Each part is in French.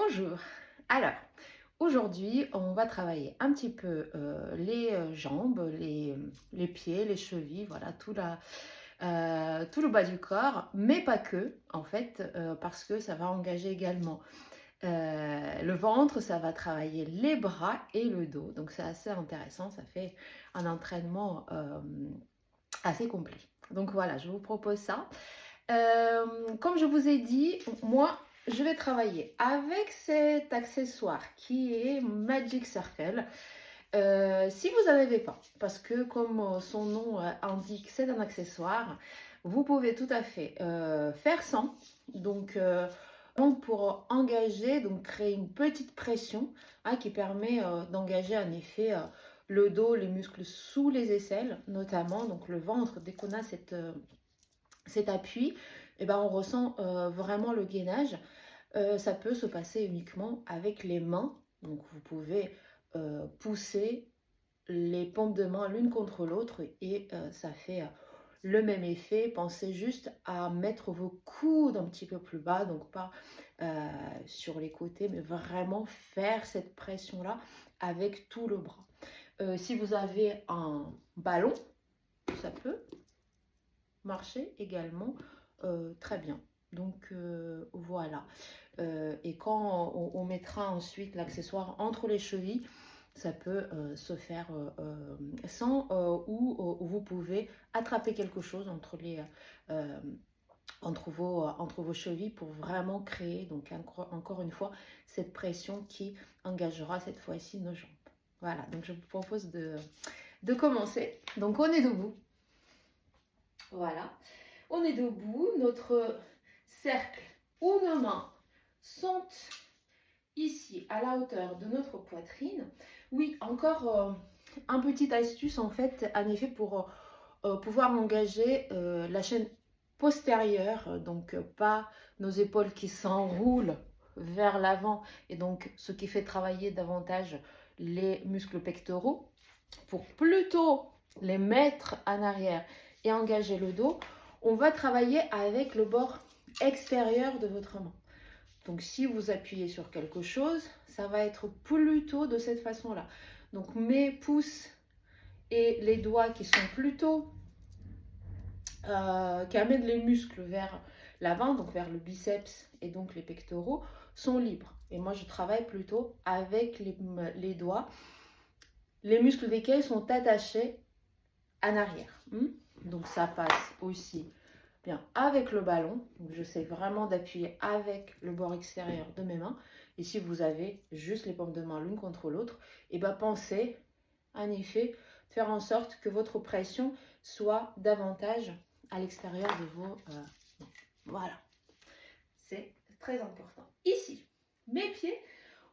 Bonjour. Alors, aujourd'hui, on va travailler un petit peu les jambes, les pieds, les chevilles, voilà, tout le bas du corps, mais pas que, en fait, parce que ça va engager également le ventre, ça va travailler les bras et le dos. Donc, c'est assez intéressant, ça fait un entraînement assez complet. Donc, voilà, je vous propose ça. Comme je vous ai dit, moi, je vais travailler avec cet accessoire qui est Magic Circle. Si vous n'en avez pas, parce que comme son nom indique, c'est un accessoire, vous pouvez tout à fait faire sans. Donc, pour engager, donc créer une petite pression qui permet d'engager en effet le dos, les muscles sous les aisselles, notamment, donc le ventre, dès qu'on a cet appui, eh ben, on ressent vraiment le gainage. Ça peut se passer uniquement avec les mains. Donc vous pouvez pousser les paumes de main l'une contre l'autre et ça fait le même effet. Pensez juste à mettre vos coudes un petit peu plus bas, donc pas sur les côtés, mais vraiment faire cette pression-là avec tout le bras. Si vous avez un ballon, ça peut marcher également très bien. Donc voilà. Et quand on mettra ensuite l'accessoire entre les chevilles, ça peut se faire sans ou vous pouvez attraper quelque chose euh, entre vos chevilles pour vraiment créer, donc encore une fois, cette pression qui engagera cette fois-ci nos jambes. Voilà, donc je vous propose de commencer. Donc on est debout. Voilà. On est debout, notre cercle ou nos mains sont ici à la hauteur de notre poitrine. Oui, encore un petit astuce en fait, en effet, pour pouvoir engager la chaîne postérieure, donc pas nos épaules qui s'enroulent vers l'avant et donc ce qui fait travailler davantage les muscles pectoraux pour plutôt les mettre en arrière et engager le dos. On va travailler avec le bord extérieur de votre main. Donc si vous appuyez sur quelque chose, ça va être plutôt de cette façon-là. Donc mes pouces et les doigts qui sont plutôt, qui amènent les muscles vers l'avant, donc vers le biceps et donc les pectoraux, sont libres. Et moi je travaille plutôt avec les doigts, les muscles desquels sont attachés en arrière. Donc ça passe aussi bien avec le ballon. Donc j'essaie vraiment d'appuyer avec le bord extérieur de mes mains. Et si vous avez juste les paumes de main l'une contre l'autre, et ben pensez en effet faire en sorte que votre pression soit davantage à l'extérieur de vos mains. Voilà, c'est très important. Ici, mes pieds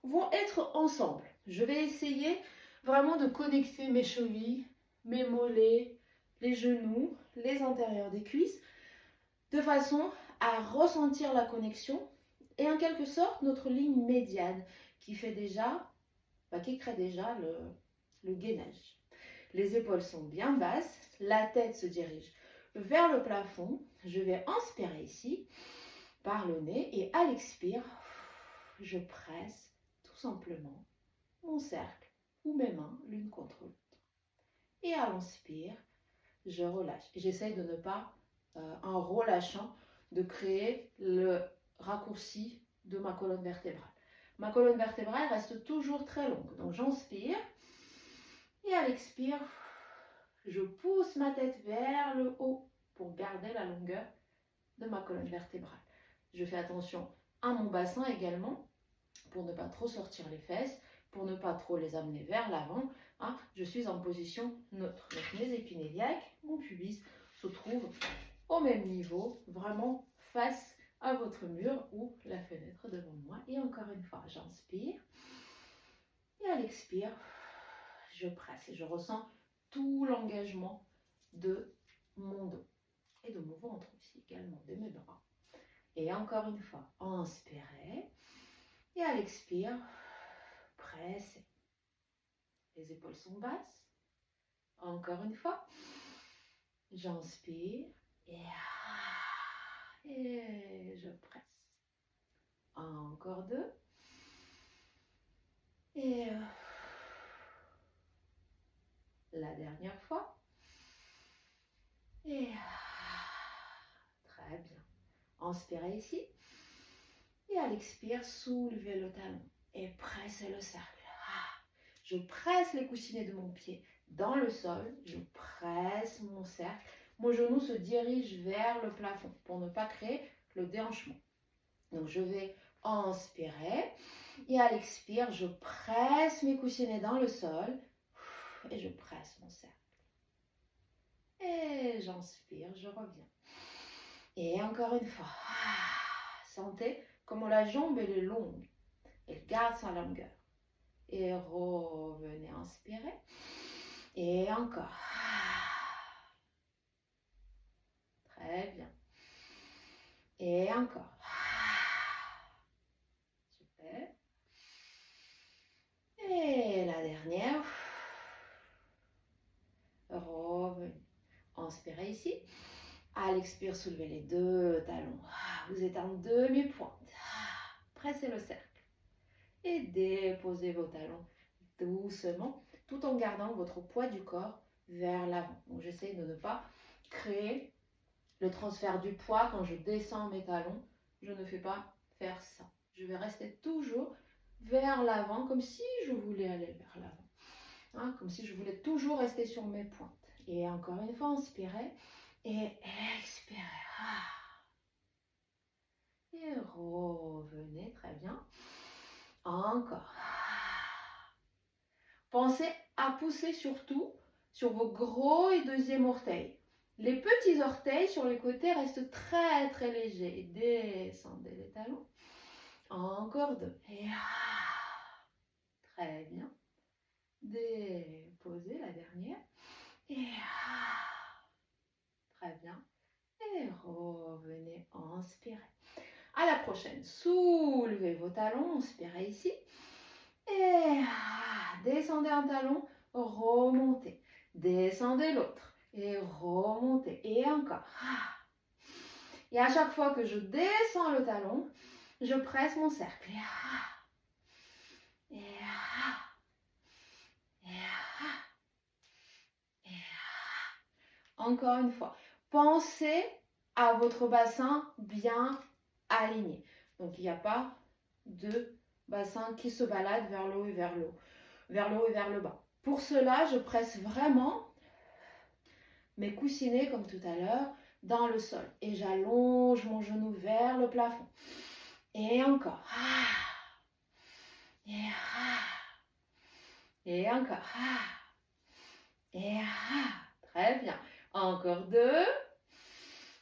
vont être ensemble. Je vais essayer vraiment de connecter mes chevilles, mes mollets, les genoux, les antérieurs des cuisses, de façon à ressentir la connexion et en quelque sorte notre ligne médiane qui fait déjà, qui crée déjà le gainage. Les épaules sont bien basses, la tête se dirige vers le plafond. Je vais inspirer ici par le nez et à l'expire, je presse tout simplement mon cercle ou mes mains l'une contre l'autre. Et à l'inspire, je relâche. J'essaye de ne pas, en relâchant, de créer le raccourci de ma colonne vertébrale. Ma colonne vertébrale reste toujours très longue. Donc j'inspire et à l'expire, je pousse ma tête vers le haut pour garder la longueur de ma colonne vertébrale. Je fais attention à mon bassin également pour ne pas trop sortir les fesses, pour ne pas trop les amener vers l'avant. Je suis en position neutre. Donc mes épineux iliaques, mon pubis se trouvent au même niveau, vraiment face à votre mur ou la fenêtre devant moi. Et encore une fois, j'inspire. Et à l'expire, je presse et je ressens tout l'engagement de mon dos et de mon ventre aussi également, de mes bras. Et encore une fois, inspirez. Et à l'expire, pressez. Les épaules sont basses. Encore une fois, j'inspire et, je presse. Encore deux. Et la dernière fois. Et très bien. Inspirez ici. Et à l'expire, soulevez le talon et pressez le cercle. Je presse les coussinets de mon pied dans le sol. Je presse mon cercle. Mon genou se dirige vers le plafond pour ne pas créer le déhanchement. Donc je vais inspirer et à l'expire, je presse mes coussinets dans le sol et je presse mon cercle. Et j'inspire, je reviens. Et encore une fois. Sentez comment la jambe elle est longue. Elle garde sa longueur. Et revenez, inspirez. Et encore. Très bien. Et encore. Super. Et la dernière. Revenez. Inspirez ici. À l'expire, soulevez les deux talons. Vous êtes en demi-pointe. Pressez le cercle. Et déposez vos talons doucement, tout en gardant votre poids du corps vers l'avant. Donc j'essaie de ne pas créer le transfert du poids quand je descends mes talons. Je ne fais pas faire ça. Je vais rester toujours vers l'avant, comme si je voulais aller vers l'avant. Comme si je voulais toujours rester sur mes pointes. Et encore une fois, inspirez et expirez. Et revenez, très bien. Encore. Pensez à pousser surtout sur vos gros et deuxième orteils. Les petits orteils sur les côtés restent très très légers. Descendez les talons. Encore deux. Et très bien. Déposez la dernière. Et très bien. Et revenez, inspirez. À la prochaine, soulevez vos talons, inspirez ici. Et descendez un talon, remontez. Descendez l'autre et remontez. Et encore. Et à chaque fois que je descends le talon, je presse mon cercle. Encore une fois. Pensez à votre bassin bien aligné. Donc il n'y a pas de bassin qui se balade vers le haut et vers le haut, vers le haut et vers le bas. Pour cela, je presse vraiment mes coussinets, comme tout à l'heure, dans le sol. Et j'allonge mon genou vers le plafond. Et encore. Et encore. Et très bien. Encore deux.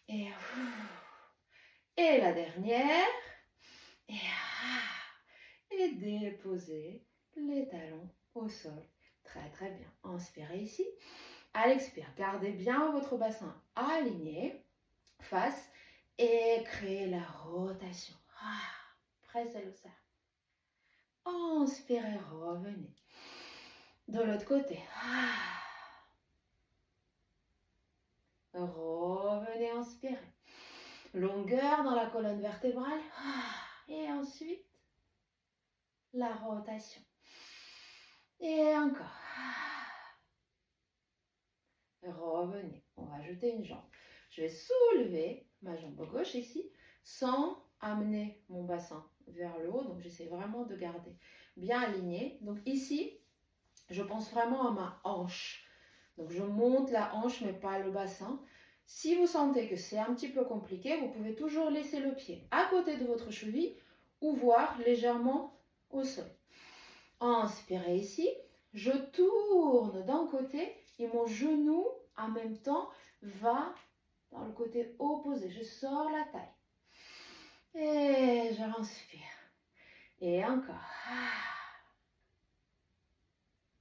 Et la dernière. Et déposez les talons au sol. Très très bien. Inspirez ici. À l'expire, gardez bien votre bassin aligné, face, et créez la rotation. Pressez le cercle. Inspirez, revenez. De l'autre côté. Revenez, inspirez. Longueur dans la colonne vertébrale. Et ensuite, la rotation. Et encore. Revenez. On va ajouter une jambe. Je vais soulever ma jambe gauche ici sans amener mon bassin vers le haut. Donc, j'essaie vraiment de garder bien aligné. Donc, ici, je pense vraiment à ma hanche. Donc, je monte la hanche, mais pas le bassin. Si vous sentez que c'est un petit peu compliqué, vous pouvez toujours laisser le pied à côté de votre cheville ou voir légèrement au sol. Inspirez ici. Je tourne d'un côté et mon genou, en même temps, va dans le côté opposé. Je sors la taille. Et je respire. Et encore.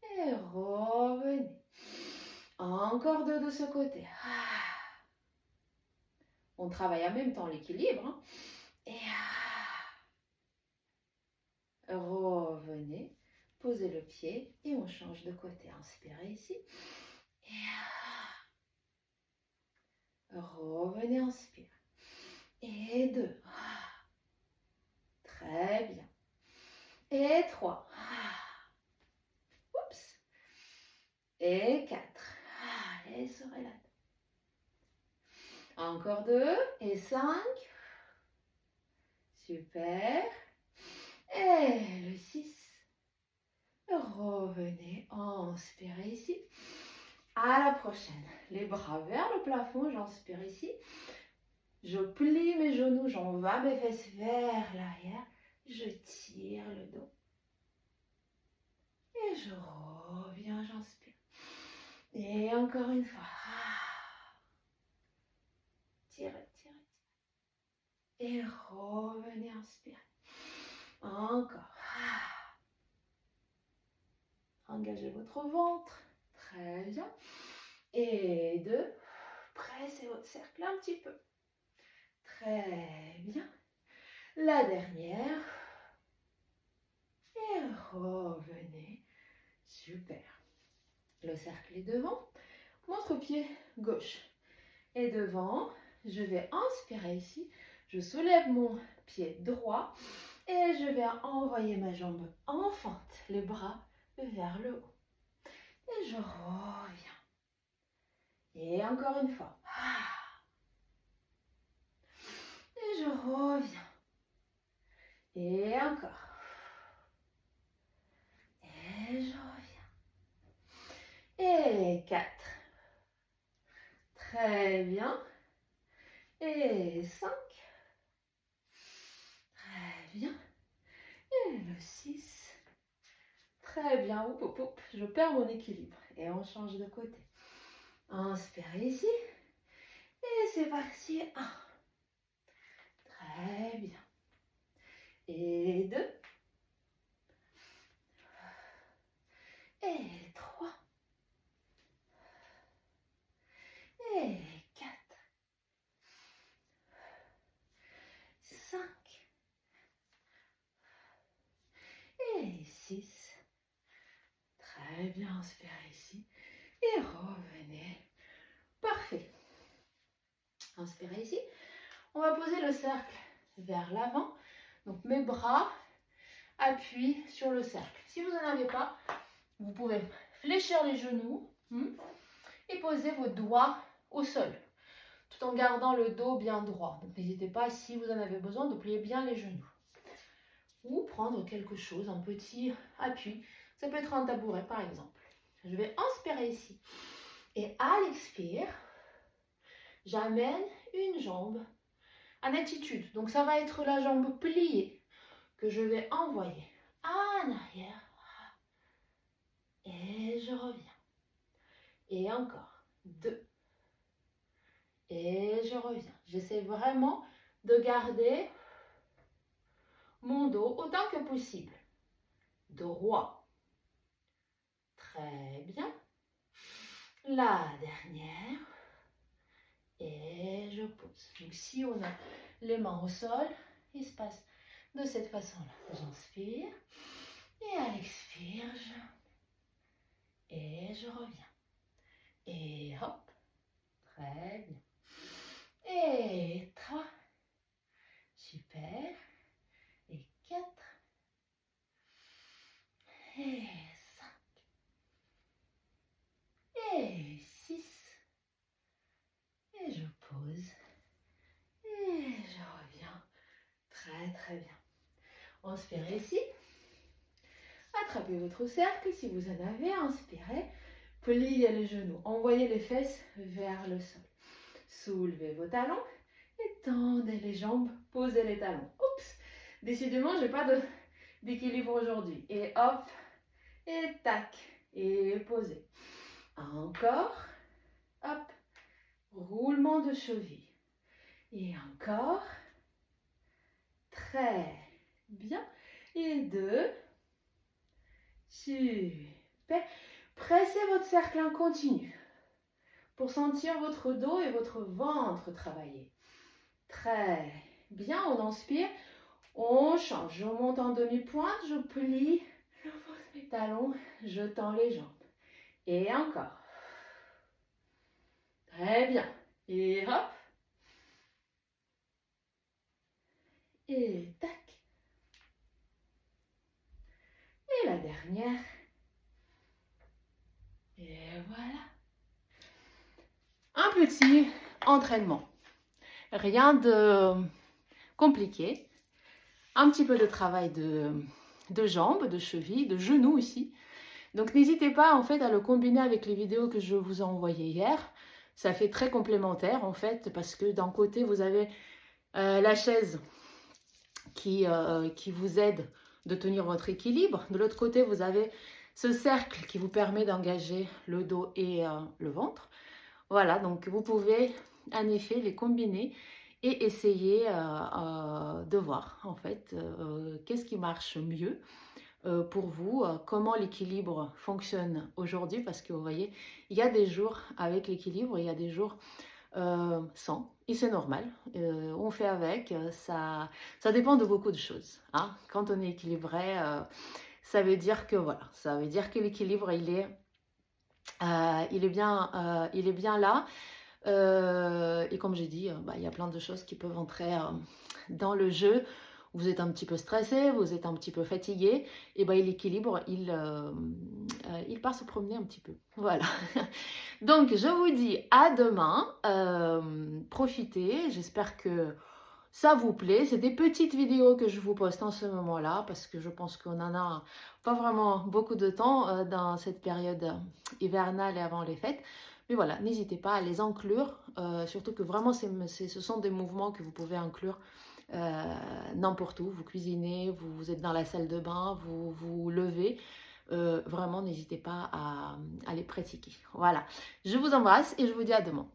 Et revenez. Encore deux de ce côté. On travaille en même temps l'équilibre. Et revenez. Posez le pied et on change de côté. Inspirez ici. Et revenez, inspire. Et deux. Très bien. Et trois. et 5. Super. Et le 6. Revenez, inspirez ici. À la prochaine. Les bras vers le plafond, j'inspire ici. Je plie mes genoux, j'envoie mes fesses vers l'arrière. Je tire le dos. Et je reviens, j'inspire. Et encore une fois. Tirez, tirez, tirez. Et revenez, inspirez. Encore. Engagez votre ventre. Très bien. Et 2. Pressez votre cercle un petit peu. Très bien. La dernière. Et revenez. Super. Le cercle est devant. Montre pied gauche est devant. Je vais inspirer ici. Je soulève mon pied droit et je vais envoyer ma jambe en fente, les bras vers le haut. Et je reviens. Et encore une fois. Et je reviens. Et encore. Et je reviens. Et 4. Très bien. Et 5. Très bien. Et le 6. Très bien. Oup, oup, oup. Je perds mon équilibre. Et on change de côté. Inspirez ici. Et c'est parti. 1. Très bien. Et 2. Et 3. Et 4. 5. Et 6. Très bien, inspirez ici. Et revenez. Parfait. Inspirez ici. On va poser le cercle vers l'avant. Donc mes bras appuient sur le cercle. Si vous n'en avez pas, vous pouvez fléchir les genoux et poser vos doigts au sol, tout en gardant le dos bien droit. Donc n'hésitez pas, si vous en avez besoin, de plier bien les genoux. Ou prendre quelque chose, un petit appui. Ça peut être un tabouret par exemple. Je vais inspirer ici. Et à l'expire, j'amène une jambe en attitude. Donc ça va être la jambe pliée que je vais envoyer en arrière. Et je reviens. Et encore. 2. Et je reviens. J'essaie vraiment de garder mon dos autant que possible. Droit. Très bien. La dernière. Et je pose. Donc si on a les mains au sol, il se passe de cette façon-là. J'inspire. Et à l'expire, et je reviens. Et hop. Très bien. Et 3. Super. Et 4. Et 5. Et 6. Et je pose. Et je reviens. Très très bien. Inspirez ici. Attrapez votre cercle si vous en avez. Inspirez. Pliez les genoux. Envoyez les fesses vers le sol. Soulevez vos talons. Étendez les jambes. Posez les talons. Oups. Décidément, je n'ai pas d'équilibre aujourd'hui. Et hop. Et tac. Et posez. Encore. Hop. Roulement de cheville. Et encore. Très bien. Et 2. Super. Pressez votre cercle en continu pour sentir votre dos et votre ventre travailler. Très bien. On inspire. On change. Je monte en demi-pointe. Je plie. Je pose mes talons. Je tends les jambes. Et encore. Très bien. Et hop. Et tac. Et la dernière. Et voilà. Un petit entraînement. Rien de compliqué. Un petit peu de travail de jambes, de chevilles, de genoux aussi. Donc n'hésitez pas en fait à le combiner avec les vidéos que je vous ai envoyées hier. Ça fait très complémentaire en fait parce que d'un côté vous avez la chaise qui vous aide de tenir votre équilibre. De l'autre côté vous avez ce cercle qui vous permet d'engager le dos et le ventre. Voilà, donc vous pouvez en effet les combiner et essayer de voir en fait qu'est-ce qui marche mieux pour vous, comment l'équilibre fonctionne aujourd'hui, parce que vous voyez, il y a des jours avec l'équilibre, il y a des jours sans, et c'est normal, on fait avec, ça dépend de beaucoup de choses. Hein. Quand on est équilibré, ça veut dire que voilà, ça veut dire que l'équilibre, il est bien là. Et comme j'ai dit, bah, il y a plein de choses qui peuvent entrer dans le jeu. Vous êtes un petit peu stressé, vous êtes un petit peu fatigué, et ben l'équilibre, il part se promener un petit peu. Voilà. Donc, je vous dis à demain. Profitez. J'espère que ça vous plaît. C'est des petites vidéos que je vous poste en ce moment-là parce que je pense qu'on en a pas vraiment beaucoup de temps dans cette période hivernale et avant les fêtes. Mais voilà, n'hésitez pas à les inclure, surtout que vraiment ce sont des mouvements que vous pouvez inclure n'importe où. Vous cuisinez, vous êtes dans la salle de bain, vous vous levez. Vraiment, n'hésitez pas à les pratiquer. Voilà, je vous embrasse et je vous dis à demain.